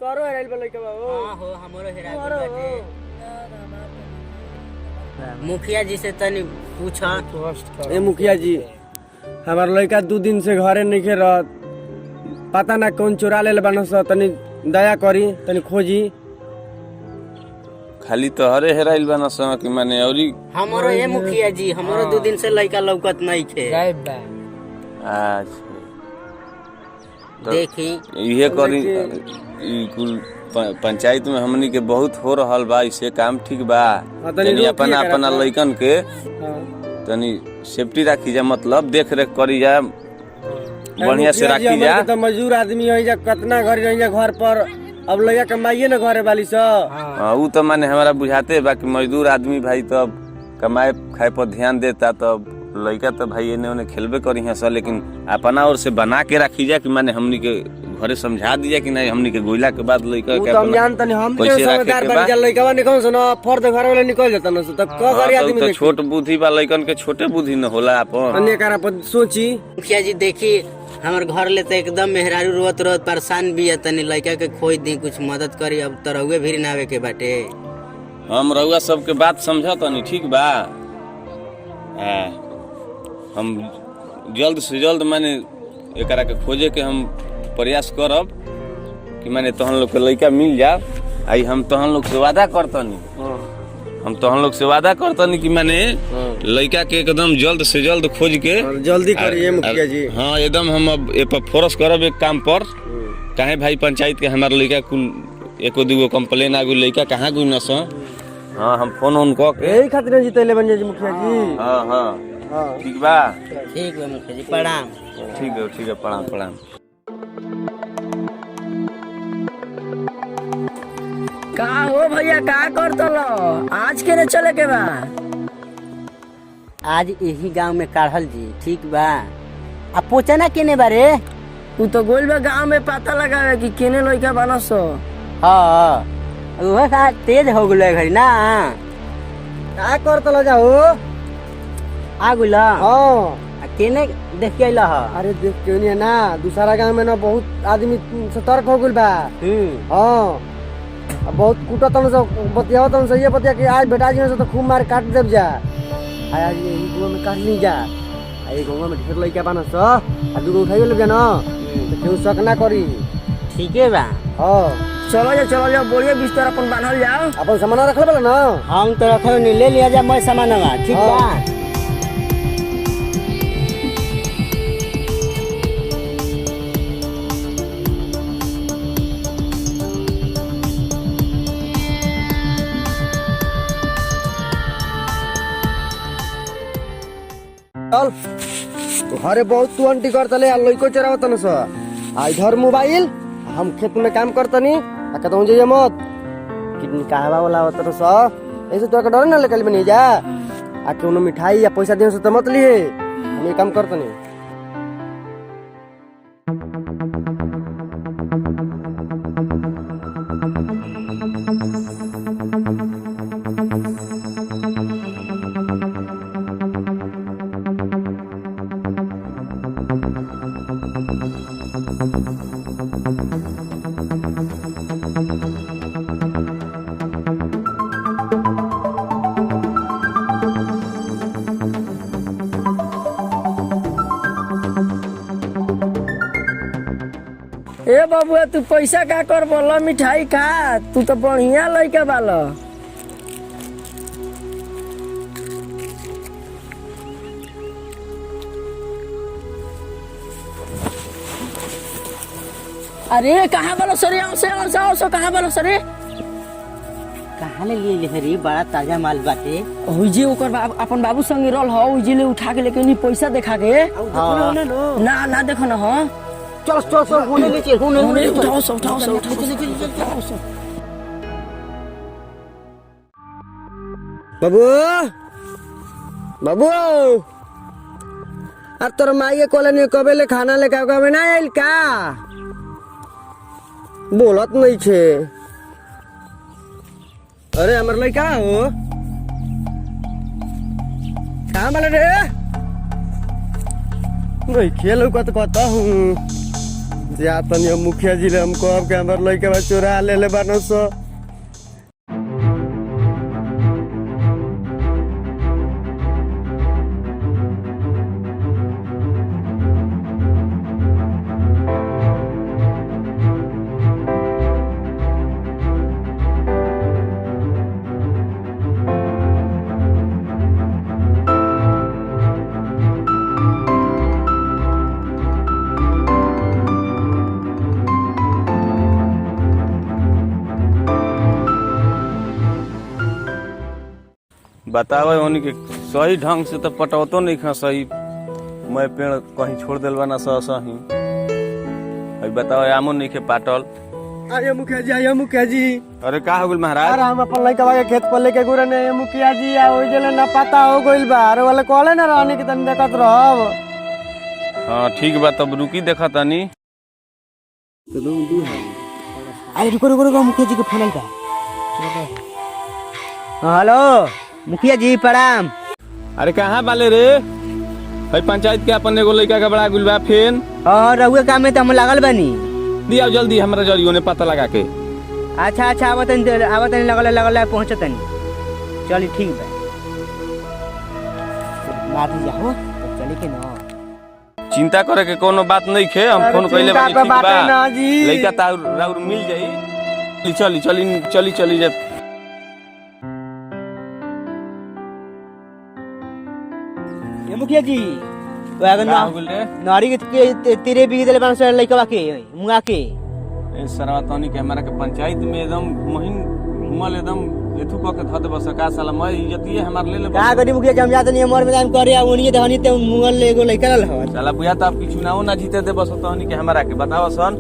तोरो हेराइल बा लइका बा हां हो हमरो हेराइल बाटे। मुखिया जी से तनी पूछा। ए मुखिया जी हमार लइका 2 दिन से घरे नइखे रहत, पता ना कौन चोरा ले बानस, तनी दया करी, तनी खोजी। खाली तोहरे हेराइल बानस कि माने औरी हमरो ए मुखिया जी हमरो 2 दिन से लइका लौकत नहीं थे। अच्छा देखी इहे करी ई कुल पंचायत में हमनी के बहुत हो रहल बा, इसे काम ठीक बा। तनी अपना अपना लइकन के तनी सेफ्टी राखी जा, मतलब देख रेख करी जा, बढ़िया से राखी जा। तो मजदूर आदमी है जा, कितना घर रही जा घर पर, अब लइका कमाइए ना घरे वाली सा। हां ऊ तो माने हमारा बुझाते बा कि मजदूर आदमी भाई तो कमाए खाए पर ध्यान देता, तब लइका तो भाई एने ओने खेलबे करी है सर, लेकिन अपना ओर से बना के रखी जा कि माने हमनी के घरे समझा दिया कि नहीं हमनी के गोइला के बाद लइका के हम जानत नहीं, हम के समझदार बन जा, लइका बा निकल सुनो फर्द घर वाले निकल जाता न, तब क करी आदमी तो छोट बुद्धि बा, लइकन के छोटे बुद्धि न होला अपन अन्य कारण पर सोची। मुखिया जी देखी हमर घर ले तो एकदम मेहरारू रोत रोत परेशान भी है, तनी लइका के खोज दी, कुछ मदद करी। अब तरहुए भी ना आवे के बाटे। हम रउआ सबके बात समझत नहीं, ठीक बा। हम जल्द से जल्द माने एकरा के खोजे के हम प्रयास करब कि माने तहन लोग के लइका मिल जा। आई हम तहन लोग से वादा करतनी, हम तहन लोग से वादा करतनी कि माने लइका के एकदम जल्द से जल्द खोज के जल्दी करिए मुखिया जी। हाँ एकदम हम अब ए पर फोर्स करब एक काम पर। काहे भाई पंचायत के हमार लइका कुल एको दूगो कंप्लेन आगु लइका कहाँ गुई न सो। हाँ हम फोन ऑन क के यही खातिर जीतले बन जी मुखिया जी। हाँ हाँ ठीक बा। ठीक बा मुखिया जी, प्रणाम। ठीक है प्रणाम प्रणाम। का हो भैया, का कर दलो आज के ने चले के बा? आज यही गांव में काढ़ल जी, ठीक बा। अब पोचना केने बारे? तू तो गोल बा गांव में पता लगावे कि केने लइका बनसो। हाँ वह का तेज हो गलो घरी ना, का करतल जाओ आ गुला। हां केने देख के आइला ह? अरे देख क्यों नहीं है ना, दूसरा गांव में ना बहुत आदमी सतर्क हो गइल बा। हां अब बहुत कुटतन से बतियावतन से, ये बतिया कि आज बेटा जी से तो खूब मार काट देब जा। आज यही गांव में काट ली जा, आई गांव में ढेर लइका बानस, आ दूगो उठाइयो ले जा ना, तो केहू शक ना करी। ठीक है बा। हां चलो जा बोलिए बिस्तर अपन बांधल जाओ। अपन सामान रखले बा ना? हम तो रखल नहीं, ले लिया जा मैं सामानवा, ठीक बा। चल घरे बहुत तू अंटी करतले, आ लइको चरावतन स, आ इधर मोबाइल, हम खेत में काम करतनी, आ कहतहूं जे मत कितनी कहवा वाला होतन स, ऐसे तोरा के डर ना लेकल बनी जा, आ कोनो मिठाई या पैसा देन से त मत लिए, हम ये काम करतनी। ए बाबुआ तू पैसा का कर बोला, मिठाई खा, तू तो बढ़िया लइका बालो। अरे कहाँ बालो सरे, आओ कहाँ बालो सरे? कहाँ ले लिए रे, बड़ा ताजा माल बाटे। हुई ओकर अपन बाबू संगे रहल हो, हुई ले उठा के लेके नी पैसा देखा के। ना देखो ना। हाँ चल होने ले चल, होने उठाओ। बाबू अरे तोर माई के कॉलोनी कबे ले खाना लेके कबे ना आइल का? बोलत नहीं छे। अरे हमर लइका हो कहाँ वाला रे? नहीं खेल कहता हूँ जा तनी हम मुखिया जी ले हम कहब के हमर लइका बा चोरा ले ले बानो सो। बतावे उन्हीं के सही ढंग से तो पटवतो नहीं खा सही। मैं पेड़ कहीं छोड़ दिल बना सही। अभी बताओ आमो नहीं के पाटल। आइए मुखिया जी, आइए मुखिया जी। अरे का हो गइल महाराज? अरे हम अपन लइका बा के खेत पर लेके गुरे ने मुखिया जी आ ओइ जले ना पता हो गइल बा। अरे वाले कहले ना रहनी के तनी देखत रहब। हाँ ठीक बा तब रुकी देखा तनी। अरे रुको रुको रुको, मुखिया जी के फोन आइल बा। हेलो मुखिया जी प्रणाम। अरे कहाँ बाले रे? भाई पंचायत के अपन एगो लड़का का बड़ा गुल बा फेन। और रहुए काम में तो हम लागल बानी। दिया जल्दी हमरा जरियो ने पता लगा के। अच्छा अच्छा आवतन लगल पहुंचतनी। चली ठीक बा। मार जाओ चली के ना। चिंता करे के कोनो बात नहीं खे। हम फोन कइले बानी ठीक बा। लड़का ताउर मिल जाई। चली चली चली चली जा। ये मुखिया जी तो अगर नारी के तेरे बिग देले बान सर लइका के मुंगा के ए सरवा तनी के हमरा के पंचायत में एकदम महीन घुमल एकदम एथु क के ध दे बस का साला मैं इज्जतिए हमार ले ले का करी मुखिया जम जात नहीं मोर मैदान करे ओनिए दहनी ते मुंगल ले एगो लइका ल हवा साला बुया त अब की चुनाव ना जीते दे बस तनी के हमरा के बताओ सन।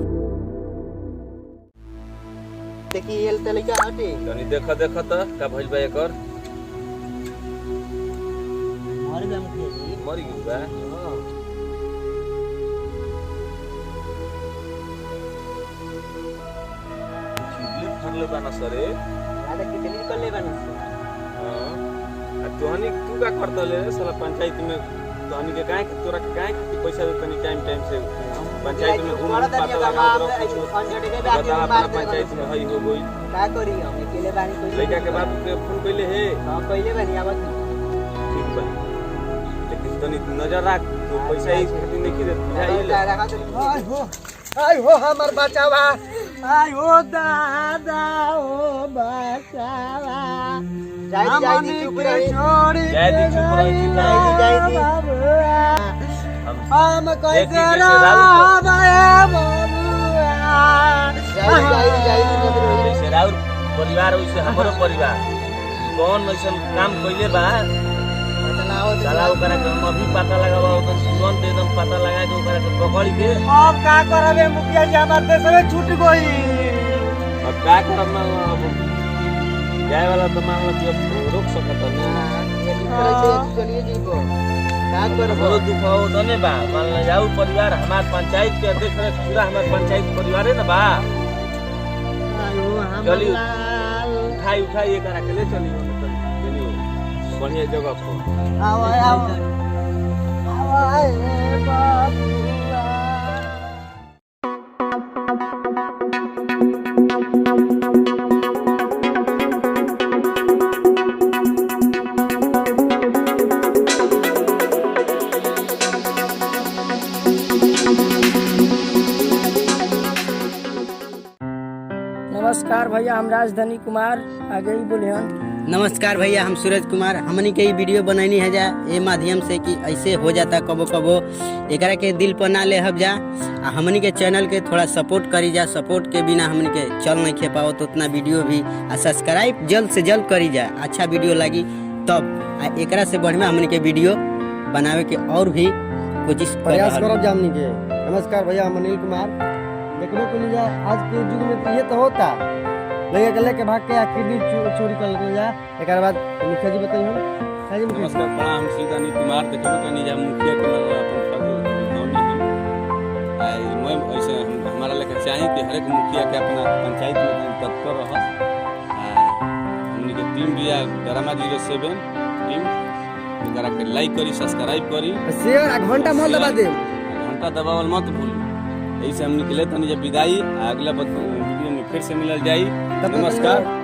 देखी एल ते लइका हटे तनी देख त का भइल बा एकर। मर गया मुखिया जी। मरी गइल बा। फरले बाना सरे आधा कितनी निकल ले बाना। हां आ तोहनी तू का करतले साला पंचायत में तोहनी के काहे तोरा के काहे पैसा दे तनी टाइम टाइम से पंचायत में घूम पता लगा बता पंचायत में हई हो गई का करी हम अकेले बानी कोई लड़का के बाप के फोन कइले हे। हां कइले बानी आवत ठीक बा लेकिन तनी नजर रख तो पैसा ही खातिर नहीं दे बुझाइल। आई हो हमर बचावा। आई हो दादा ओ बचावा। जाई दी चुप रही जय दी चुप रही जाई दी हम कैसे राउर जैसे राउर परिवार वैसे हमरो परिवार कौन ऐसा काम कइले बा साला ओकरा के हम अभी पता लगावा ओकर सुन दे एकदम पता लगा के ओकरा के पकड़ के अब का करबे मुखिया जी हमार देश में छूट गई। अब का करब अब जाए वाला तो मान लो कि रोक सकत नहीं। चलिए जी को का करब बहुत दुख हो तने बा मान ले जाऊ परिवार हमार पंचायत के देख रहे पूरा हमार पंचायत परिवार है ना बा। चली उठाई उठाई करा के ले चली बढ़िया जगह पर आओ आओ आओ बाबूआ। नमस्कार भैया, हम राजधानी कुमार आगे ही बोले हन। नमस्कार भैया, हम सूरज कुमार। हमनी के ई वीडियो बनैनी है जा ए माध्यम से कि ऐसे हो जाता कबो कबो एकरा के दिल पर ना ले हब जा। हमनी के चैनल के थोड़ा सपोर्ट करी जा। सपोर्ट के बिना हमनी के चल नहीं खे पाओ तो उतना वीडियो भी सब्सक्राइब जल्द से जल्द करी जा। अच्छा वीडियो लगी तब एकरा से बढ़िया हमनी के वीडियो बनावे के और भी कोशिश प्रयास करब जा हमनी के। नमस्कार भैया, हम अनिल कुमार। देखने को लिया आज के युग में तो ये तो होता लगे के लेके भाग के किडनी चोरी कर ले जा। एक बाद मुखिया जी बताइए मुखिया जी। नमस्कार प्रणाम, सीधा अनिल कुमार। देखबे कनी जा मुखिया के मतलब अपन मैं ऐसे हमारा लेकर चाहिए कि हर एक मुखिया के अपना पंचायत में तत्पर रह। हमनी के टीम भी ड्रामा 07 टीम एकरा के लाइक करी, सब्सक्राइब करी, शेयर घंटा मोल दबा दे। घंटा दबावल मत भूल। यही से हम निकले तो जब विदाई, अगला वीडियो में फिर से मिलल जाई। नमस्कार।